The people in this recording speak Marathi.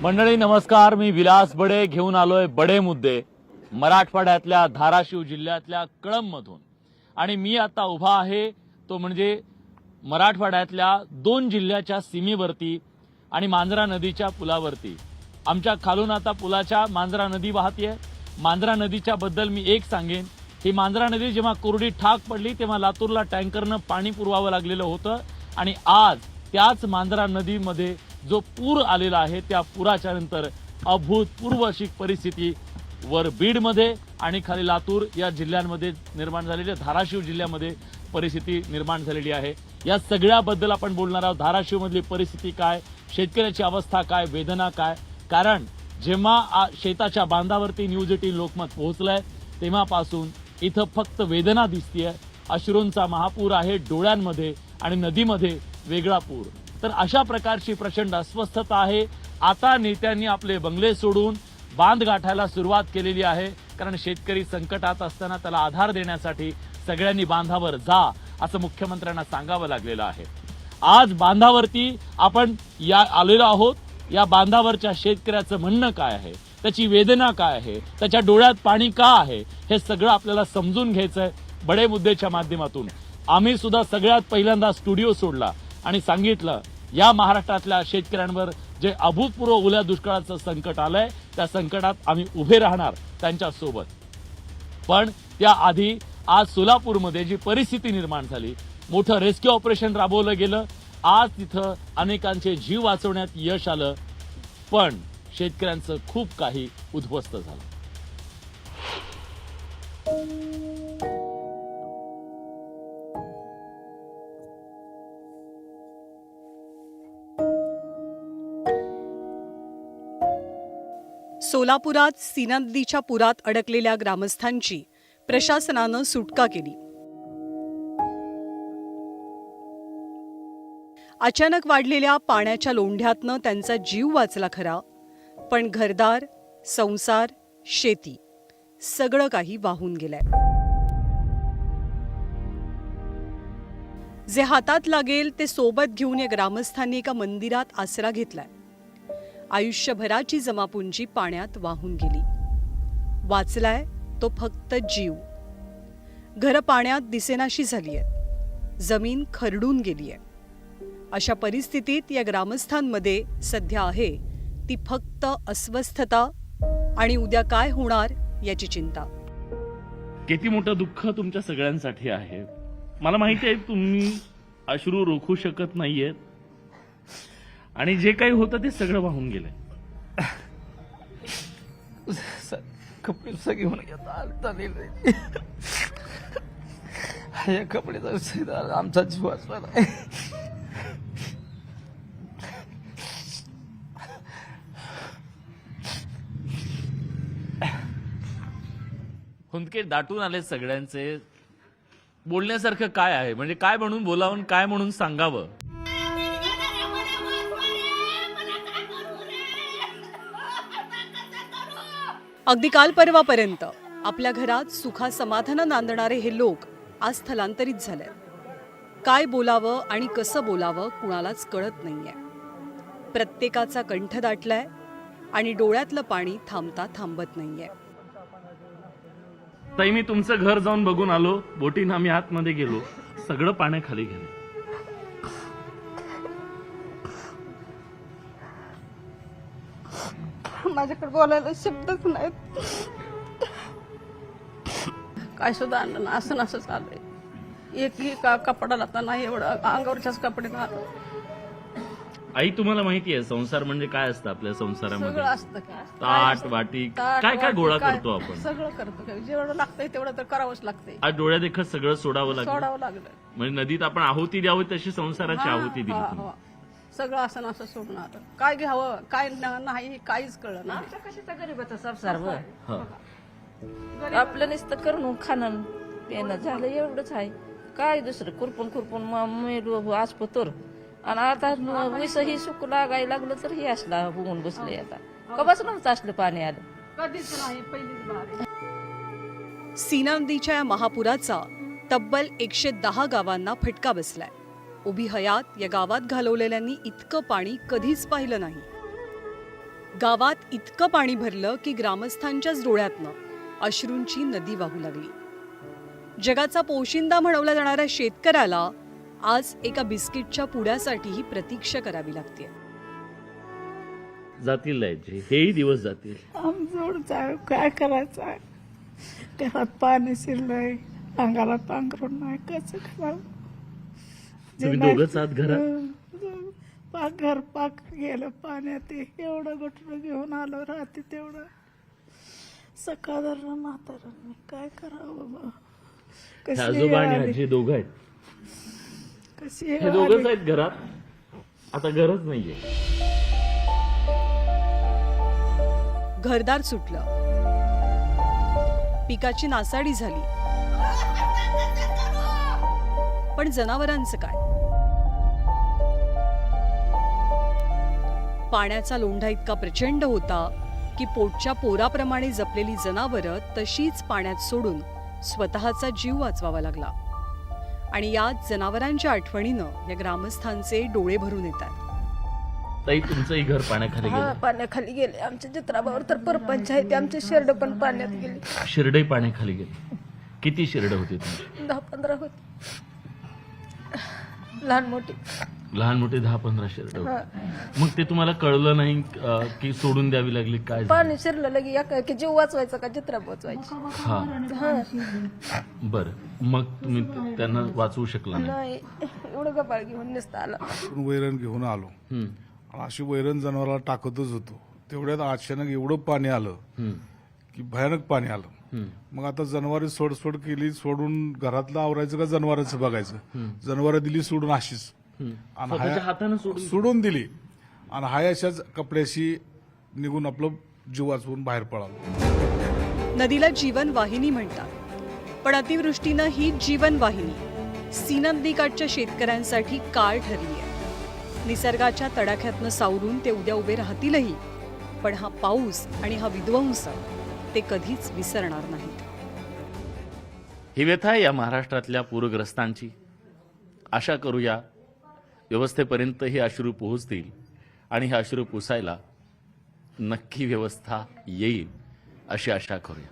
मंडळी नमस्कार, मी विलास बडे घेऊन आलोय बडे मुद्दे मराठवाड्यातल्या धाराशिव जिल्ह्यातल्या कळंबमधून। आणि मी आता उभा आहे तो म्हणजे मराठवाड्यातल्या 2 जिल्ह्याच्या सीमेवरती आणि मांजरा नदीच्या पुलावरती। आमच्या खालून आता पुलाच्या मांजरा नदी वाहतीये। मांजरा नदीच्या बद्दल मी एक सांगेन, ही मांजरा नदी जेव्हा कोरडी ठाक पडली तेव्हा लातूरला टँकरनं पाणी पुरवावं लागलेलं होतं आणि आज त्याच मांजरा नदीमध्ये जो पूर आलेला आहे त्या पुराच्या नंतर अभूतपूर्व अशी परिस्थिती वर बीडमध्ये आणि खाली लातूर या जिल्ह्यांमध्ये निर्माण झालेली, धाराशिव जिल्ह्यामध्ये परिस्थिती निर्माण झालेली आहे। या सगळ्याबद्दल आपण बोलणार आहोत। धाराशिवमधली परिस्थिती काय, शेतकऱ्याची अवस्था काय, वेदना काय। कारण जेव्हा शेताच्या बांधावरती न्यूज 18 लोकमत पोहोचलंय तेव्हापासून इथं फक्त वेदना दिसतेय। अश्रूंचा महापूर आहे डोळ्यांमध्ये आणि नदीमध्ये वेगळा पूर। तर अशा प्रकारची प्रचंड अस्वस्थता आहे। आता नेत्यांनी आपले बंगले सोडून बांध गाठायला सुरुवात केलेली आहे, कारण शेतकरी संकटात असताना त्याला आधार देण्यासाठी सगळ्यांनी बांधावर जा असं मुख्यमंत्र्यांना सांगावं लागलेलं आहे। आज बांधावरती आपण आलेलो आहोत। या बांधावरच्या शेतकऱ्याचं म्हणणं काय आहे, त्याची वेदना काय आहे, त्याच्या डोळ्यात पाणी का आहे, हे सगळं आपल्याला समजून घ्यायचंय बडे मुद्देच्या माध्यमातून। आम्ही सुद्धा सगळ्यात पहिल्यांदा स्टुडिओ सोडला आणि सांगितलं या महाराष्ट्रातल्या शेतकऱ्यांवर जे अभूतपूर्व ओल्या दुष्काळाचं संकट आलंय त्या संकटात आम्ही उभे राहणार त्यांच्या सोबत। पण त्याआधी आज सोलापूरमध्ये जी परिस्थिती निर्माण झाली, मोठं रेस्क्यू ऑपरेशन राबवलं गेलं। आज तिथं अनेकांचे जीव वाचवण्यात यश आलं, पण शेतकऱ्यांचं खूप काही उद्ध्वस्त झालं। सोलापुरात सीना नदीच्या पुरात अडकलेल्या ग्रामस्थांची प्रशासनानं सुटका केली। अचानक वाढलेल्या पाण्याच्या लोंढ्यातनं त्यांचा जीव वाचला खरा, पण घरदार, संसार, शेती सगळं काही वाहून गेलंय। जे हातात लागेल ते सोबत घेऊन या ग्रामस्थांनी एका मंदिरात आसरा घेतलाय। आयुष्यभराची जमापुंजी पाण्यात वाहून गेली। वाचलाय तो फक्त जीव। घरं पाण्यात दिसेनाशी झाली आहेत, जमीन खरडून गेली आहे। अशा परिस्थितीत या ग्रामस्थांमध्ये सध्या आहे ती फक्त अस्वस्थता आणि उद्या काय होणार याची चिंता। किती मोठं दुःख तुमच्या सगळ्यांसाठी आहे। मला माहिती आहे तुम्ही अश्रू रोखू शकत नाहीये आणि जे काही होतं ते सगळं वाहून गेलंय। कपडे सगळे होऊन या कपड्याचा आमचा जीव वाचला। हुंदके दाटून आले सगळ्यांचे। बोलण्यासारखं काय आहे, म्हणजे काय म्हणून बोलावं, काय म्हणून सांगावं। अगदी काल परवापर्यंत आपल्या घरात सुखासमाधानं नांदणारे हे लोक आज स्थलांतरित झाले। काय बोलावं आणि कसं बोलावं कुणालाच कळत नाहीये। प्रत्येकाचा कंठ दाटलाय आणि डोळ्यातलं पाणी थांबता थांबत नाहीये। ताई, मी तुमचं घर जाऊन बघून आलो। बोटीनं आम्ही आतमध्ये गेलो, सगळं पाण्याखाली गेलं। माझ्याकडे बोलायला शब्दच नाहीत। काय सुद्धा आणलं ना, असं असं चाललंय। एकही कपडाला तर नाही, एवढं अंगावरच्याच कपडे ना। आई, तुम्हाला माहिती आहे संसार म्हणजे काय असतं आपल्या संसारामध्ये? सगळं असतं काय, ताट वाटी काय काय गोळा करतो आपण, सगळं करतो काय, जेवढं लागतंय तेवढं तर करावंच लागतंय। आज डोळ्या देखत सगळं सोडावं लागलं। सोडावं लागलं म्हणजे नदीत आपण आहुती द्यावी तशी संसाराची आहुती दिली तुम्ही। सगळं असं असं सोडून आलं। काय घ्यावं काय नाही काहीच कळलं नाही। कशाचा गरीबाचा संसार व हा। आपलं नुसतं करून खाणं पेणं झालं एवढंच आहे। काय दुसरं खुरपून खुरपून मेलो आसपतोर आणि आता विषही सुकू लागायला लागलं तर हे असला बघून बसले। आता कवाच नव्हतं असलं पाणी आलं, कधीच नाही, पहिलीच बार। सीना नदीच्या या महापुराचा तब्बल 110 गावांना फटका बसलाय। उभी हयात या गावात घालवलेल्यांनी इतकं पाणी कधीच पाहिलं नाही। गावात इतकं पाणी भरलं की ग्रामस्थांच्याच डोळ्यातनं अश्रूंची नदी वाहू लागली. जगाचा पोशिंदा म्हणवला जाणाऱ्या शेतकऱ्याला आज एका बिस्किटच्या पुड्यासाठीही प्रतीक्षा करावी लागते. जातील लाईटचे, हेही दिवस जातील. आमचं काय करायचं आहे? घरात पाणी शिरलंय, अंगाला पांघरून नाही, कसं करावं? तुम्ही दोघंच आहात घरात? घर पाक गेलं पाण्यात. एवढं गटरं घेऊन आलो राहते तेवढं. सकाळ म्हातारा काय करावं बाबा? हे आजोबा आणि आजी दोघं आहेत. कशी हे दोघंच आहेत घरात. आता गरज नाहीये. घरदार सुटलं, पिकाची नासाडी झाली, पण जनावरांचं काय? पाण्याचा लोंढा इतका प्रचंड होता की पोटच्या पोराप्रमाणे जपलेली जनावरं तशीच पाण्यात सोडून स्वतःचा जीव वाचवावा लागला. आणि यात जनावरांच्या आठवणीनं या ग्रामस्थांचे डोळे भरून येतात. ताई, तुमचंही घर पाण्याखाली हा, गेलं? पाण्याखाली गेले. आमच्या चित्राबावर तर परपंच आहे, ते आमचे शेरड पण पाण्यात गेले. शिरडे पाण्याखाली गेले. किती शिरड होते तुमची? 10-15 होते, लहान मोठी. लहान मोठे 10-15 शिरड होते. मग ते तुम्हाला कळलं नाही की सोडून द्यावी लागली? काय झालं? पाणी शिरलं लगे की जीव वाचवायचा का चित्रा वाचवायची? हा, बरं. मग तुम्ही त्यांना वाचवू शकला नाही? नाही, एवढं गबाळ घेऊन नसतं आला. वैरण घेऊन आलो. अशी वैरण जनावराला टाकतच होतो. तेवढ्यात अचानक एवढं पाणी आलं की भयानक पाणी आलं. मग आता जनावरे सोडसोड केली. सोडून घरातलं आवरायचं का जनावरांचं बघायचं? जनावरं दिली सोडून अशीच, आणि स्वतःच्या हातानं सोडून दिली. आणि हाय अशाच कपड्याशी निघून आपलं जीव वाचवून बाहेर पळालो. नदीला जीवन वाहिनी म्हणतात, पण अतिवृष्टीनं ही जीवन वाहिनी सीना नदीकाठच्या शेतकऱ्यांसाठी काळ ठरली आहे. निसर्गाच्या तडाख्यातनं सावरून ते उद्या उभे राहतीलही, पण हा पाऊस आणि हा विध्वंस ते कधीच विसरणार नाहीत. ही व्यथा आहे या महाराष्ट्रातल्या पूरग्रस्तांची. आशा करूया व्यवस्थेपर्यंत हे अश्रू पोहोचतील आणि हे अश्रू पुसायला नक्की व्यवस्था येईल, अशी आशा करूया.